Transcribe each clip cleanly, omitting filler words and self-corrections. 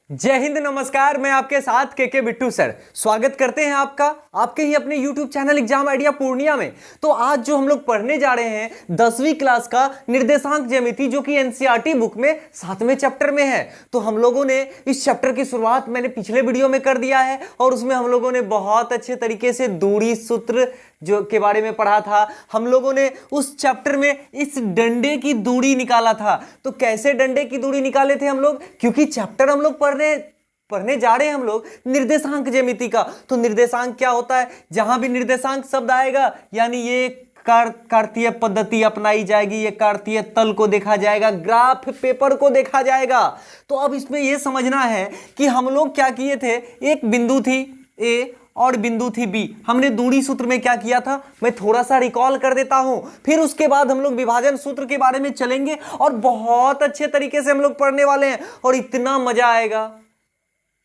जय हिंद, नमस्कार। मैं आपके साथ के बिट्टू सर स्वागत करते हैं आपका आपके ही अपने YouTube channel exam idea Purnia में। तो आज जो हम लोग पढ़ने जा रहे हैं 10वीं क्लास का निर्देशांक ज्यामिति, जो कि एनसीईआरटी बुक में 7वें चैप्टर में है। तो हम लोगों ने इस चैप्टर की शुरुआत मैंने पिछले वीडियो में कर दिया है और उसमें हम लोगों ने बहुत अच्छे तरीके से दूरी सूत्र जो के बारे में पढ़ा था। हम लोगों ने उस चैप्टर में इस डंडे की दूरी निकाला था। तो कैसे डंडे की दूरी निकाले थे हम लोग, क्योंकि चैप्टर हम लोग पढ़ने जा रहे हैं हम लोग निर्देशांक ज्यामिति का। तो निर्देशांक क्या होता है, जहां भी निर्देशांक शब्द आएगा यानी ये कार्तीय पद्धति अपनाई जाएगी, ये कार्तीय तल को देखा जाएगा, ग्राफ पेपर को देखा जाएगा। तो अब इसमें यह समझना है कि हम लोग क्या किए थे, एक बिंदु थी ए और बिंदु थी बी। हमने दूरी सूत्र में क्या किया था, मैं थोड़ा सा रिकॉल कर देता हूं, फिर उसके बाद हम लोग विभाजन सूत्र के बारे में चलेंगे और बहुत अच्छे तरीके से हम लोग पढ़ने वाले हैं और इतना मजा आएगा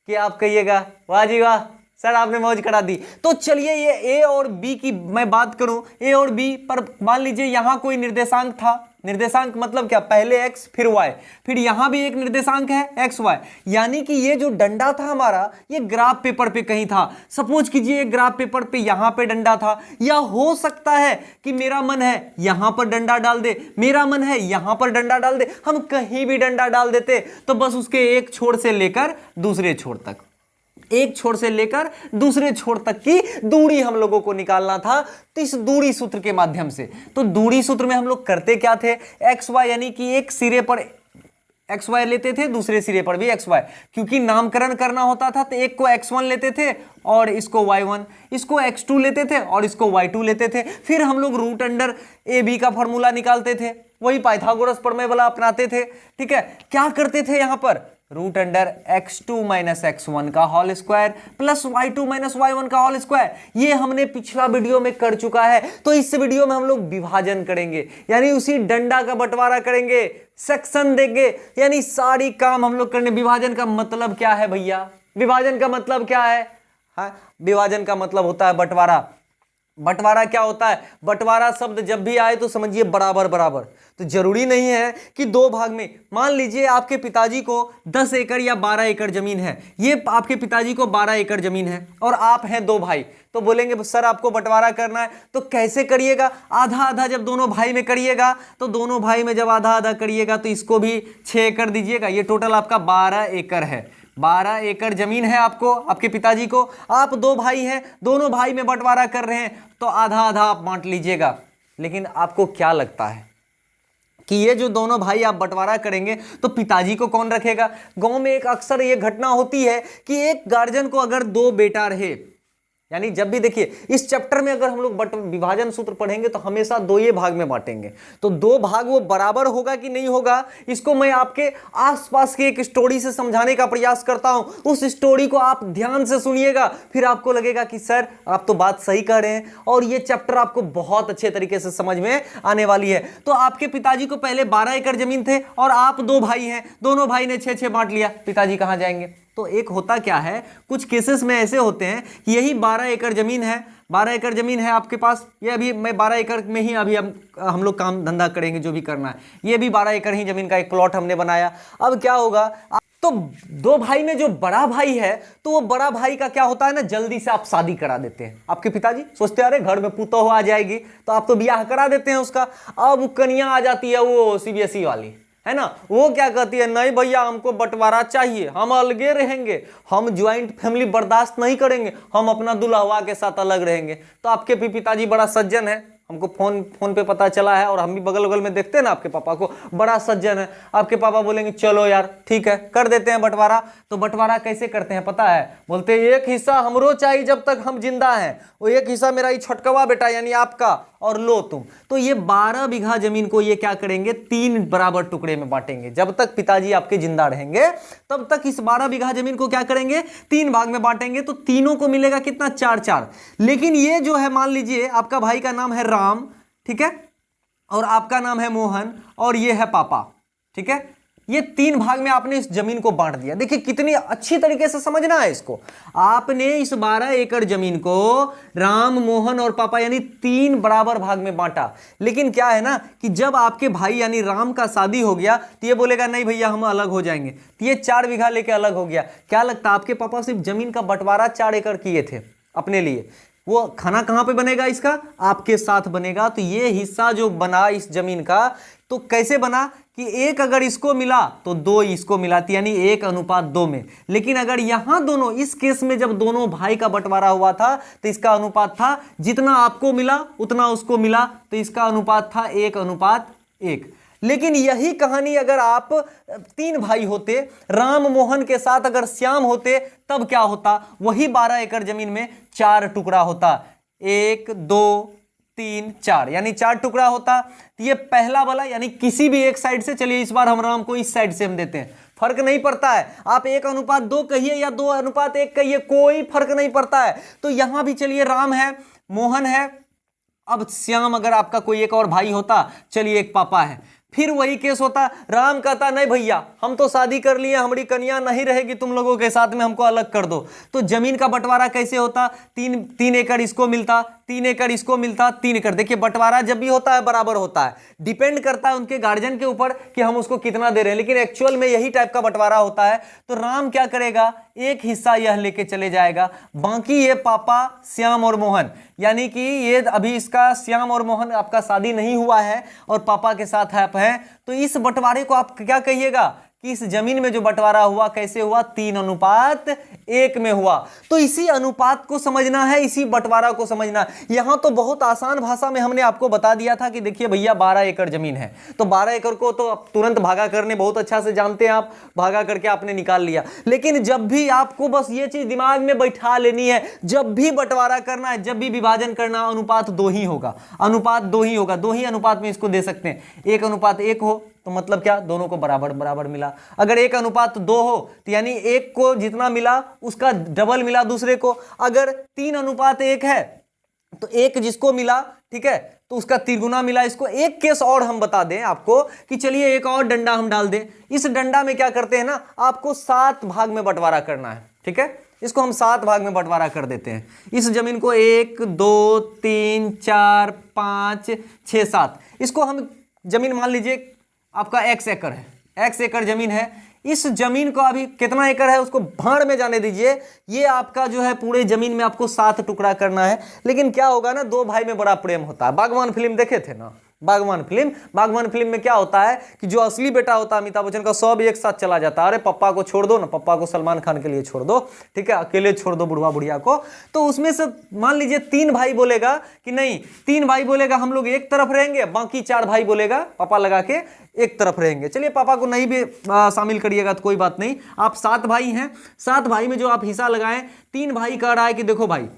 कि आप कहिएगा वाह जी वाह सर, आपने मौज करा दी। तो चलिए ये ए और बी की मैं बात करूं, ए और बी पर मान लीजिए यहां कोई निर्देशांक था। निर्देशांक मतलब क्या, पहले x फिर y, फिर यहां भी एक निर्देशांक है x y, यानी कि ये जो डंडा था हमारा ये ग्राफ पेपर पे कहीं था। सपोज कीजिए ग्राफ पेपर पे यहां पे डंडा था, या हो सकता है कि मेरा मन है यहां पर डंडा डाल दे, मेरा मन है यहां पर डंडा डाल दे, हम कहीं भी डंडा डाल देते। तो बस उसके एक छोर से लेकर दूसरे छोर तक, एक छोर से लेकर दूसरे छोर तक की दूरी हम लोगों को निकालना था, तो इस दूरी सूत्र के माध्यम से। तो दूरी सूत्र में हम लोग करते क्या थे, एक्स वाई यानी कि एक सिरे पर एक्स वाई लेते थे, दूसरे सिरे पर भी एक्स वाई, क्योंकि नामकरण करना होता था तो एक को x1 लेते थे और इसको y1, इसको x2 लेते थे और इसको y2 लेते थे। फिर हम लोग रूट अंडर ए बी का फॉर्मूला निकालते थे, वही पाइथागोरस प्रमेय वाला अपनाते थे। ठीक है, क्या करते थे यहां पर, root under x2 minus x1 का whole square plus y2 minus y1 का होल स्क्वायर। ये हमने पिछला वीडियो में कर चुका है। तो इस वीडियो में हम लोग विभाजन करेंगे, यानी उसी डंडा का बंटवारा करेंगे, सेक्शन देंगे, यानी सारी काम हम लोग करने। विभाजन का मतलब क्या है भैया, विभाजन का मतलब क्या है, हाँ विभाजन का मतलब होता है बंटवारा। बंटवारा क्या होता है, बंटवारा शब्द जब भी आए तो समझिए बराबर बराबर। तो जरूरी नहीं है कि दो भाग में, मान लीजिए आपके पिताजी को 10 एकड़ या 12 एकड़ जमीन है, ये आपके पिताजी को 12 एकड़ जमीन है और आप हैं दो भाई। तो बोलेंगे सर आपको बंटवारा करना है, तो कैसे करिएगा, आधा आधा जब दोनों भाई में करिएगा, तो दोनों भाई में जब आधा आधा करिएगा तो इसको भी 6 एकड़ दीजिएगा। ये टोटल आपका 12 एकड़ है, 12 एकड़ जमीन है आपको, आपके पिताजी को। आप दो भाई हैं, दोनों भाई में बंटवारा कर रहे हैं, तो आधा आधा आप बांट लीजिएगा। लेकिन आपको क्या लगता है कि ये जो दोनों भाई आप बंटवारा करेंगे तो पिताजी को कौन रखेगा। गांव में एक अक्सर ये घटना होती है कि एक गार्जियन को अगर दो बेटा रहे, यानी जब भी देखिए इस चैप्टर में अगर हम लोग विभाजन सूत्र पढ़ेंगे तो हमेशा दो ये भाग में बांटेंगे। तो दो भाग वो बराबर होगा कि नहीं होगा, इसको मैं आपके आसपास के एक स्टोरी से समझाने का प्रयास करता हूं। उस स्टोरी को आप ध्यान से सुनिएगा, फिर आपको लगेगा कि सर आप तो बात सही कह रहे हैं और ये चैप्टर आपको बहुत अच्छे तरीके से समझ में आने वाली है। तो आपके पिताजी को पहले 12 एकड़ जमीन थे और आप दो भाई हैं, दोनों भाई ने 6-6 बांट लिया, पिताजी कहां जाएंगे। तो एक होता क्या है, कुछ केसेस में ऐसे होते हैं कि यही 12 एकड़ जमीन है, 12 एकड़ जमीन है आपके पास, ये अभी मैं 12 एकड़ में ही अभी हम लोग काम धंधा करेंगे जो भी करना है। ये भी 12 एकड़ ही जमीन का एक प्लॉट हमने बनाया। अब क्या होगा, तो दो भाई में जो बड़ा भाई है, तो वो बड़ा भाई का क्या होता है ना, जल्दी से आप शादी करा देते हैं। आपके पिताजी सोचते अरे घर में पुतौह आ जाएगी तो आप तो ब्याह करा देते हैं उसका। अब कन्या आ जाती है वो सीबीएसई वाली, है ना, वो क्या कहती है, नहीं भैया हमको बंटवारा चाहिए, हम अलगे रहेंगे, हम ज्वाइंट फैमिली बर्दाश्त नहीं करेंगे, हम अपना दुल्हवा के साथ अलग रहेंगे। तो आपके भी पिताजी बड़ा सज्जन है, हमको फोन पे पता चला है और हम भी बगल बगल में देखते हैं ना आपके पापा को, बड़ा सज्जन है। आपके पापा बोलेंगे चलो यार ठीक है कर देते हैं बंटवारा। तो बंटवारा कैसे करते हैं पता है, बोलते हैं एक हिस्सा हमरो चाहिए जब तक हम जिंदा हैं, वो एक हिस्सा मेरा ही छोटकवा बेटा यानी आपका, और लो तुम। तो ये 12 बीघा जमीन को ये क्या करेंगे, 3 बराबर टुकड़े में बांटेंगे। जब तक पिताजी आपके जिंदा रहेंगे तब तक इस 12 बीघा जमीन को क्या करेंगे, 3 भाग में बांटेंगे। तो तीनों को मिलेगा कितना, 4-4। लेकिन ये जो है मान लीजिए आपका भाई का नाम है राम, ठीक है, और आपका नाम है मोहन और ये है पापा, ठीक है। ये 3 भाग में आपने इस जमीन को बांट दिया। देखिए कितनी अच्छी तरीके से समझना है इसको। आपने इस 12 एकड़ जमीन को राम, मोहन और पापा यानी 3 बराबर भाग में बांटा। लेकिन क्या है ना कि जब आपके भाई यानी राम का शादी हो गया तो ये बोलेगा नहीं भैया हम अलग हो जाएंगे, तो ये 4 बीघा लेके अलग हो गया। क्या लगता है आपके पापा सिर्फ जमीन का बंटवारा 4 एकड़ किए थे अपने लिए, वो खाना कहां पे बनेगा इसका, आपके साथ बनेगा। तो ये हिस्सा जो बना इस जमीन का तो कैसे बना कि 1 अगर इसको मिला तो 2 इसको मिलाती, यानी 1:2 में। लेकिन अगर यहां दोनों, इस केस में जब दोनों भाई का बंटवारा हुआ था तो इसका अनुपात था जितना आपको मिला उतना उसको मिला, तो इसका अनुपात था 1:1। लेकिन यही कहानी अगर आप 3 भाई होते, राम मोहन के साथ अगर श्याम होते, तब क्या होता, वही 12 एकड़ जमीन में 4 टुकड़ा होता। 1 2 3 4 यानी 4 टुकड़ा होता। तो ये पहला वाला यानी किसी भी एक साइड से, चलिए इस बार हम राम को इस साइड से हम देते हैं, फर्क नहीं पड़ता है, आप 1:2 कहिए या 2:1 कहिए, कोई फर्क नहीं पड़ता है। तो यहां भी चलिए राम है, मोहन है, अब श्याम अगर आपका कोई एक और भाई होता, चलिए एक पापा है, फिर वही केस होता, राम कहता नहीं भैया हम तो शादी कर लिए, हमारी कन्या नहीं रहेगी तुम लोगों के साथ में, हमको अलग कर दो। तो जमीन का बंटवारा कैसे होता, 3 एकड़ इसको मिलता, 3 एकड़ इसको मिलता, 3 एकड़। देखिए बंटवारा जब भी होता है बराबर होता है, डिपेंड करता है उनके गार्जियन के ऊपर कि हम उसको कितना दे रहे हैं, लेकिन एक्चुअल में यही टाइप का बंटवारा होता है। तो राम क्या करेगा, एक हिस्सा यह लेके चले जाएगा, बाकी ये पापा श्याम और मोहन, यानी कि ये अभी इसका श्याम और मोहन आपका शादी नहीं हुआ है और पापा के साथ आप हैं, तो इस बंटवारे को आप क्या कहिएगा कि इस जमीन में जो बंटवारा हुआ कैसे हुआ, 3:1 में हुआ। तो इसी अनुपात को समझना है, इसी बंटवारा को समझना है। यहां तो बहुत आसान भाषा में हमने आपको बता दिया था कि देखिए भैया 12 एकड़ जमीन है, तो 12 एकड़ को तो आप तुरंत भागा करने बहुत अच्छा से जानते हैं, आप भागा करके आपने निकाल लिया। लेकिन जब भी आपको बस ये चीज दिमाग में बैठा लेनी है, जब भी बंटवारा करना है, जब भी विभाजन करना, अनुपात 2 ही होगा, अनुपात 2 ही होगा, 2 ही अनुपात में इसको दे सकते हैं। 1:1 हो तो मतलब क्या, दोनों को बराबर बराबर मिला। अगर 1:2 हो तो यानी एक को जितना मिला उसका डबल मिला दूसरे को। अगर 3:1 है तो एक जिसको मिला, ठीक है, तो उसका 3 गुना मिला इसको। एक केस और हम बता दें आपको कि चलिए एक और डंडा हम डाल दें। इस डंडा में क्या करते हैं ना, आपको 7 भाग में बंटवारा करना है, ठीक है, इसको हम 7 भाग में बंटवारा कर देते हैं। इस जमीन को 1 2 3 4 5 6 7, इसको हम जमीन मान लीजिए आपका x एकड़ है, x एकड़ जमीन है। इस जमीन को अभी कितना एकड़ है उसको भाड़ में जाने दीजिए, ये आपका जो है पूरे जमीन में आपको 7 टुकड़ा करना है। लेकिन क्या होगा ना, 2 भाई में बड़ा प्रेम होता है। बागवान फिल्म देखे थे ना, बागवान फिल्म में क्या होता है कि जो असली बेटा होता है अमिताभ बच्चन का, सब एक साथ चला जाता है, अरे पप्पा को छोड़ दो ना, पप्पा को सलमान खान के लिए छोड़ दो, ठीक है, अकेले छोड़ दो बुढ़वा बुढ़िया को। तो उसमें से मान लीजिए 3 भाई बोलेगा कि नहीं, 3 भाई बोलेगा हम लोग एक तरफ रहेंगे, बाकी 4 भाई बोलेगा पापा लगा के एक तरफ रहेंगे। चलिए पापा को नहीं भी शामिल करिएगा तो कोई बात नहीं, आप 7 भाई हैं, 7 भाई में जो आप हिस्सा लगाएं, 3 भाई कह रहा है कि देखो भाई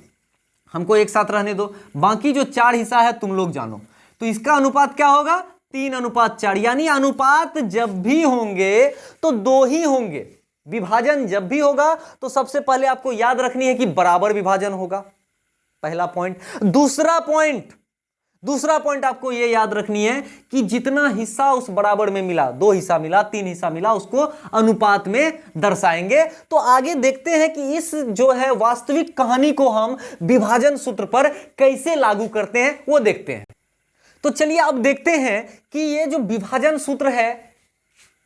हमको एक साथ रहने दो, बाकी जो 4 हिस्सा है तुम लोग जानो। तो इसका अनुपात क्या होगा, 3:4, यानी अनुपात जब भी होंगे तो 2 ही होंगे। विभाजन जब भी होगा तो सबसे पहले आपको याद रखनी है कि बराबर विभाजन होगा, पहला पॉइंट। दूसरा पॉइंट आपको यह याद रखनी है कि जितना हिस्सा उस बराबर में मिला, 2 हिस्सा मिला, 3 हिस्सा मिला, उसको अनुपात में दर्शाएंगे। तो आगे देखते हैं कि इस जो है वास्तविक कहानी को हम विभाजन सूत्र पर कैसे लागू करते हैं, वो देखते हैं। तो चलिए अब देखते हैं कि ये जो विभाजन सूत्र है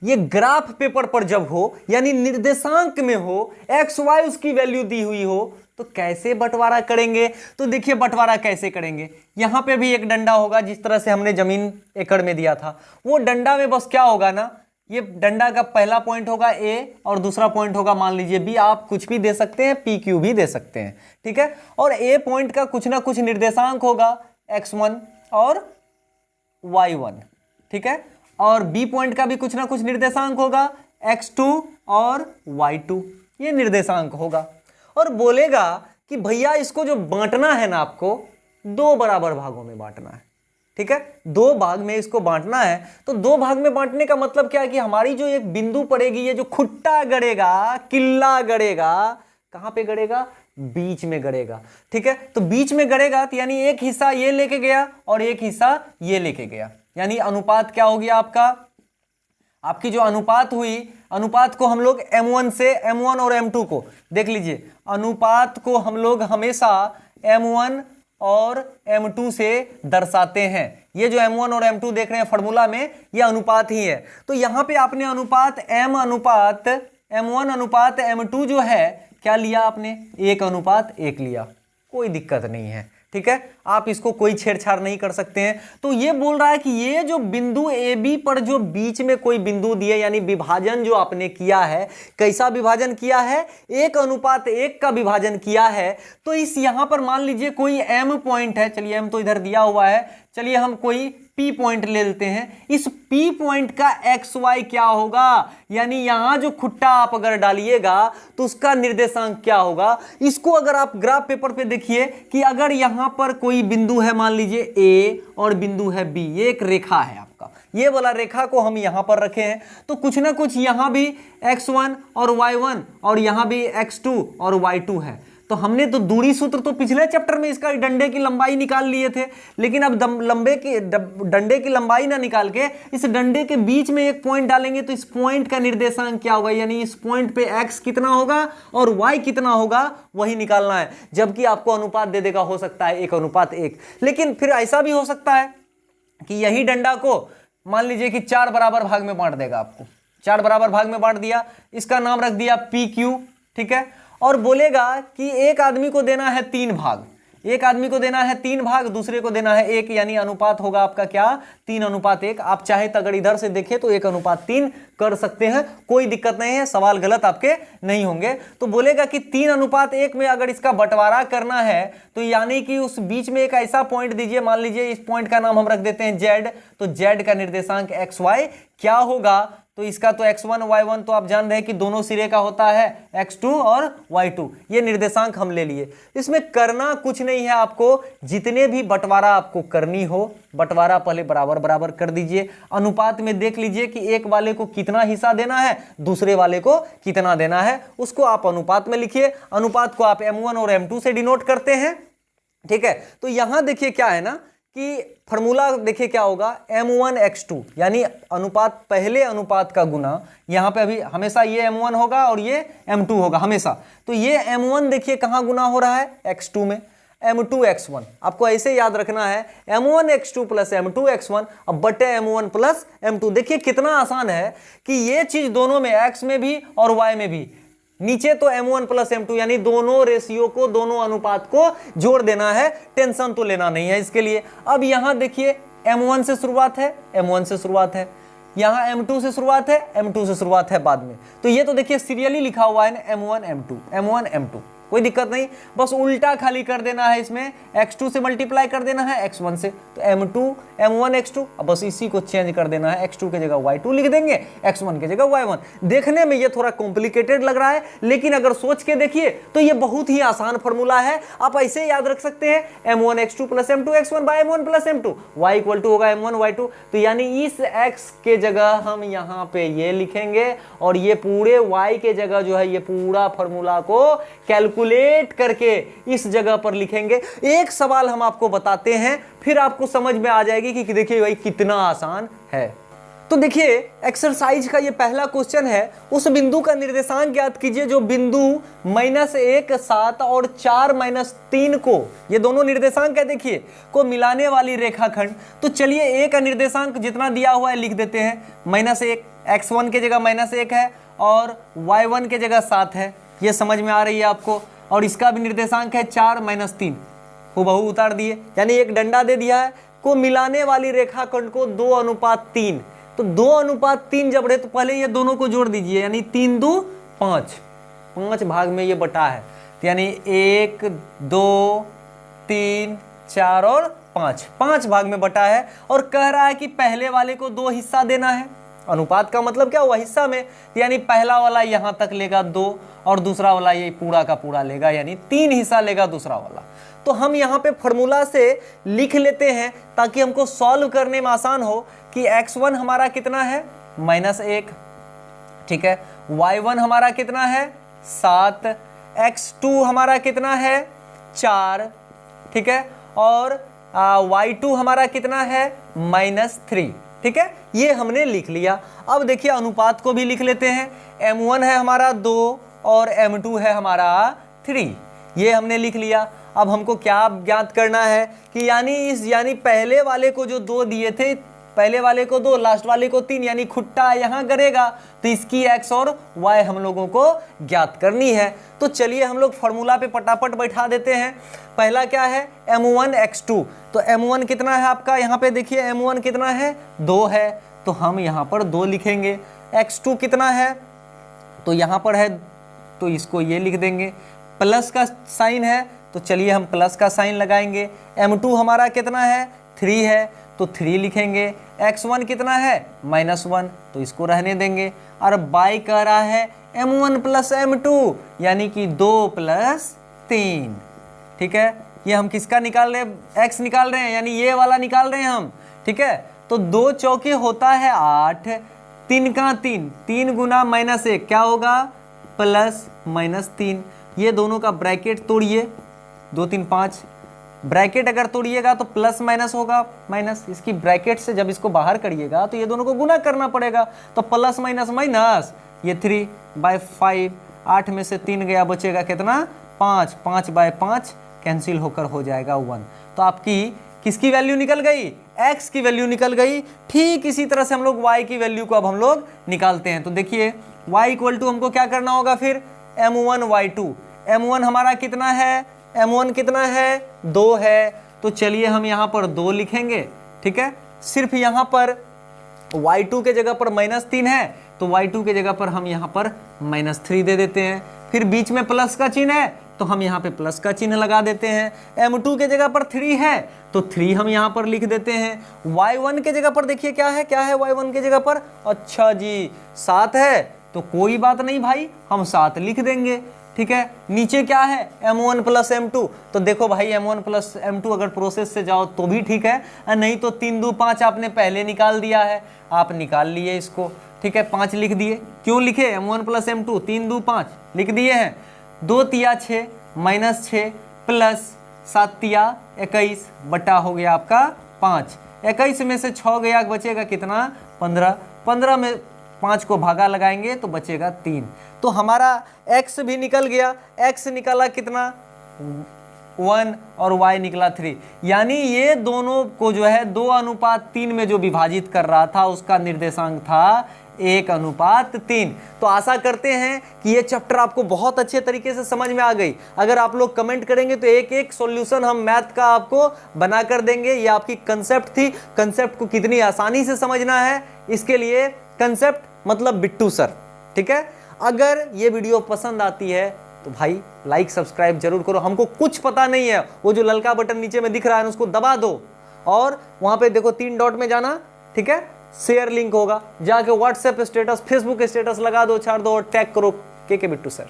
ये ग्राफ पेपर पर जब हो, यानी निर्देशांक में हो, एक्स वाई उसकी वैल्यू दी हुई हो, तो कैसे बंटवारा करेंगे। तो देखिए बंटवारा कैसे करेंगे, यहां पे भी एक डंडा होगा, जिस तरह से हमने जमीन एकड़ में दिया था, वो डंडा में बस क्या होगा ना, ये डंडा का पहला पॉइंट होगा ए और दूसरा पॉइंट होगा मान लीजिए बी, आप कुछ भी दे सकते हैं, पी क्यू भी दे सकते हैं, ठीक है। और ए पॉइंट का कुछ ना कुछ निर्देशांक होगा, x1 और y1, ठीक है, और बी पॉइंट का भी कुछ ना कुछ निर्देशांक होगा, x2 और y2, ये निर्देशांक होगा। और बोलेगा कि भैया इसको जो बांटना है ना, आपको 2 बराबर भागों में बांटना है, ठीक है, 2 भाग में इसको बांटना है। तो 2 भाग में बांटने का मतलब क्या है कि हमारी जो एक बिंदु पड़ेगी, ये जो खुट्टा गड़ेगा, किल्ला गड़ेगा, कहां पे गड़ेगा, बीच में गड़ेगा, ठीक है। तो बीच में गड़ेगा तो यानी एक हिस्सा ये लेके गया और एक हिस्सा ये लेके गया, यानी अनुपात क्या हो गया आपका, आपकी जो अनुपात हुई, अनुपात को हम लोग M1 से, M1 और M2 को देख लीजिए, अनुपात को हम लोग हमेशा M1 और M2 से दर्शाते हैं। ये जो M1 और M2 देख रहे हैं फॉर्मूला में, ये अनुपात ही है। तो यहां पे आपने अनुपात M1 अनुपात M2 जो है क्या लिया आपने, 1:1 लिया, कोई दिक्कत नहीं है, ठीक है। आप इसको कोई छेड़छाड़ नहीं कर सकते हैं। तो ये बोल रहा है कि ये जो बिंदु AB पर जो बीच में कोई बिंदु दिए, यानी विभाजन जो आपने किया है, कैसा विभाजन किया है, 1:1 का विभाजन किया है। तो इस यहां पर मान लीजिए कोई M पॉइंट है, चलिए M तो इधर दिया हुआ है, चलिए हम कोई P पॉइंट ले लेते हैं। इस P पॉइंट का XY क्या होगा, यानी यहां जो खुट्टा आप अगर डालिएगा तो उसका निर्देशांक क्या होगा। इसको अगर आप ग्राफ पेपर पे देखिए कि अगर यहां पर कोई बिंदु है, मान लीजिए A और बिंदु है B, ये एक रेखा है आपका, ये वाला रेखा को हम यहां पर रखे हैं, तो कुछ ना कुछ यहां भी x1 और y1 और यहां भी x2 और y2 है। तो हमने तो दूरी सूत्र तो पिछले चैप्टर में इसका डंडे की लंबाई निकाल लिए थे, लेकिन अब डंडे की लंबाई ना निकाल के इस डंडे के बीच में एक पॉइंट डालेंगे, तो इस पॉइंट का निर्देशांक क्या होगा, यानी इस पॉइंट पे x कितना होगा और y कितना होगा, वही निकालना है। जबकि आपको अनुपात दे देगा, हो सकता है 1:1, लेकिन फिर ऐसा भी हो सकता है कि यही डंडा को मान लीजिए कि 4 बराबर भाग में बांट देगा, आपको 4 बराबर भाग में बांट दिया, इसका नाम रख दिया PQ, ठीक है, और बोलेगा कि एक आदमी को देना है 3 भाग, एक आदमी को देना है 3 भाग, दूसरे को देना है 1, यानी अनुपात होगा आपका क्या, 3:1। आप चाहे तो अगर इधर से देखें तो 1:3 कर सकते हैं, कोई दिक्कत नहीं है, सवाल गलत आपके नहीं होंगे। तो बोलेगा कि 3:1 में अगर इसका बंटवारा करना है, तो यानी कि उस बीच में एक ऐसा पॉइंट दीजिए, मान लीजिए इस पॉइंट का नाम हम रख देते हैं Z, तो Z का निर्देशांक XY क्या होगा, तो इसका तो x1 y1 तो आप जान रहे हैं कि दोनों सिरे का होता है x2 और y2, ये निर्देशांक हम ले लिए। इसमें करना कुछ नहीं है, आपको जितने भी बंटवारा आपको करनी हो, बंटवारा पहले बराबर बराबर कर दीजिए। अनुपात में देख लीजिए कि एक वाले को कितना हिस्सा देना है, दूसरे वाले को कितना देना है, उसको आप अनुपात में लिखिए। अनुपात को आप M1 और M2 से डिनोट करते हैं, ठीक है। तो यहां देखिए क्या है ना कि फॉर्मूला देखिए क्या होगा, M1x2, यानी अनुपात, पहले अनुपात का गुना, यहां पे अभी हमेशा ये M1 होगा और ये M2 होगा हमेशा। तो ये M1 देखिए कहां गुना हो रहा है, x2 में, M2x1, आपको ऐसे याद रखना है, M1x2 प्लस M2x1 अब बटे M1 प्लस M2। देखिए कितना आसान है कि ये चीज दोनों में, x में भी और y में भी, नीचे तो M1 प्लस M2, यानी दोनों रेशियो को, दोनों अनुपात को जोड़ देना है, टेंशन तो लेना नहीं है इसके लिए। अब यहां देखिए M1 से शुरुआत है, M1 से शुरुआत है, यहां M2 से शुरुआत है, M2 से शुरुआत है बाद में। तो ये तो देखिए सीरियली लिखा हुआ है ना, M1 M2, M1 M2, कोई दिक्कत नहीं, बस उल्टा खाली कर देना है, इसमें x2 से मल्टीप्लाई कर देना है x1 से, तो M1 x2, अब बस इसी को चेंज कर देना है, x2 की जगह y2 लिख देंगे, x1 की जगह y1। देखने में ये थोड़ा कॉम्प्लिकेटेड लग रहा है, लेकिन अगर सोच के देखिए तो ये बहुत ही आसान फॉर्मूला है। आप ऐसे याद रख सकते हैं, M1 x2 plus M2 x1 by M1 plus M2, y equal to होगा M1 y2। तो यानी इस x के जगह हम यहाँ पे ये लिखेंगे, और ये पूरे y के जगह जो है ये पूरा फॉर्मूला को कैलकुलेट करके इस जगह पर लिखेंगे। एक सवाल हम आपको बताते हैं, फिर आपको समझ में आ जाएगी कि देखिए भाई कितना आसान है। तो देखिए एक्सरसाइज का ये पहला क्वेश्चन है, उस बिंदु का निर्देशांक ज्ञात कीजिए जो बिंदु -1 7 और 4 -3 को, ये दोनों निर्देशांक है देखिए, को मिलाने वाली रेखाखंड। तो चलिए a का निर्देशांक जितना दिया हुआ है लिख देते हैं, -1, x1 की जगह -1 है और y1 की जगह 7 है, ये समझ में आ रही है आपको। और इसका भी निर्देशांक है 4 -3, हूबहू उतार दिए, यानी एक डंडा दे दिया है, को मिलाने वाली रेखाखंड को 2:3। तो 2:3 जब रहे तो पहले ये दोनों को जोड़ दीजिए, यानी 3 2 5, 5 भाग में ये बटा है, तो यानी 1 2 3 4 और 5, 5 भाग में बटा है। और कह रहा है कि पहले वाले को 2 हिस्सा देना है, अनुपात का मतलब क्या हुआ, हिस्सा में, यानी पहला वाला यहां तक लेगा 2 और दूसरा वाला ये पूरा का पूरा लेगा, यानी 3 हिस्सा लेगा दूसरा वाला। तो हम यहाँ पे फॉर्मूला से लिख लेते हैं ताकि हमको सॉल्व करने में आसान हो कि x1 हमारा कितना है -1, ठीक है, y1 हमारा कितना है 7, x2 हमारा कितना है 4, ठीक है, और y2 हमारा कितना है -3, ठीक है, ये हमने लिख लिया। अब देखिए अनुपात को भी लिख लेते हैं। m1 है हमारा 2 और m2 है हमारा 3, ये हमने लिख लिया। अब हमको क्या ज्ञात करना है कि यानी पहले वाले को जो 2 दिए थे, पहले वाले को 2, लास्ट वाले को 3, यानी खुट्टा यहाँ करेगा, तो इसकी x और y हम लोगों को ज्ञात करनी है। तो चलिए हम लोग फॉर्मूला पे पटापट बैठा देते हैं। पहला क्या है, m1 x2, तो m1 कितना है आपका, यहाँ पे देखिए m1 कितना है, 2 है, तो हम यहाँ पर 2 लिखेंगे। x2 कितना है, तो यहाँ पर है, तो इसको ये लिख देंगे। प्लस का साइन है, तो चलिए हम प्लस का साइन लगाएंगे। m2 हमारा कितना है, 3 है, तो 3 लिखेंगे। x1 कितना है, -1, तो इसको रहने देंगे। और y कह रहा है m1 + m2, यानी कि 2 + 3, ठीक है। ये हम किसका निकाल रहे हैं, x निकाल रहे हैं, यानी ये वाला निकाल रहे हैं हम, ठीक है। तो 2 चौके होता है 8, 3 का 3, 3 गुना -1 क्या होगा, +-3। ये दोनों का ब्रैकेट तोड़िए, 2 3 5, ब्रैकेट अगर तोड़िएगा तो प्लस माइनस होगा, माइनस, इसकी ब्रैकेट से जब इसको बाहर करिएगा तो ये दोनों को गुना करना पड़ेगा, तो प्लस माइनस माइनस, ये 3/5, 8 में से 3 गया, बचेगा कितना, 5, 5/5 कैंसिल होकर हो जाएगा 1। तो आपकी किसकी वैल्यू निकल गई, x की वैल्यू निकल गई। ठीक इसी तरह से हम लोग y की वैल्यू को अब हम लोग निकालते हैं। तो देखिए y = हमको क्या करना होगा फिर, m1/y2, m1 हमारा कितना है, m1 कितना है, 2 है, तो चलिए हम यहाँ पर 2 लिखेंगे, ठीक है। सिर्फ यहाँ पर y2 के जगह पर -3 है, तो y2 के जगह पर हम यहाँ पर -3 दे देते हैं। फिर बीच में प्लस का चिन्ह है, तो हम यहाँ पे प्लस का चिन्ह लगा देते हैं। m2 के जगह पर 3 है, तो 3 हम यहाँ पर लिख देते हैं। y1 के जगह पर देखिए क्या है, y1 के जगह पर, अच्छा जी 7 है, तो कोई बात नहीं भाई, हम 7 लिख देंगे, ठीक है। नीचे क्या है, m1 + m2, तो देखो भाई m1 + m2 अगर प्रोसेस से जाओ तो भी ठीक है, नहीं तो 3 2 5 आपने पहले निकाल दिया है, आप निकाल लिए इसको, ठीक है। 5 लिख दिए, क्यों लिखे, m1 + m2, 3 2 5 लिख दिए हैं। 2 तिया 6, -6 प्लस 7 तिया 21 बटा हो गया आपका 5, 21 में से 6 गया, बचेगा कितना, 15, 15 में 5 को भागा लगाएंगे तो बचेगा 3। तो हमारा x भी निकल गया, x निकाला कितना, 1 और y निकला 3, यानी ये दोनों को जो है 2:3 में जो विभाजित कर रहा था उसका निर्देशांक था 1:3। तो आशा करते हैं कि ये चैप्टर आपको बहुत अच्छे तरीके से समझ में आ गई। अगर आप लोग कमेंट करेंगे तो एक एक सॉल्यूशन हम मैथ का आपको बना कर देंगे। ये आपकी कंसेप्ट थी, कंसेप्ट को कितनी आसानी से समझना है, इसके लिए कंसेप्ट मतलब बिट्टू सर, ठीक है। अगर ये वीडियो पसंद आती है तो भाई लाइक सब्सक्राइब जरूर करो। हमको कुछ पता नहीं है, वो जो ललका बटन नीचे में दिख रहा है उसको दबा दो और वहां पे देखो 3 डॉट में जाना, ठीक है, शेयर लिंक होगा, जाके व्हाट्सएप स्टेटस, फेसबुक स्टेटस लगा दो, छाड़ दो और टैग करो के बिट्टू सर।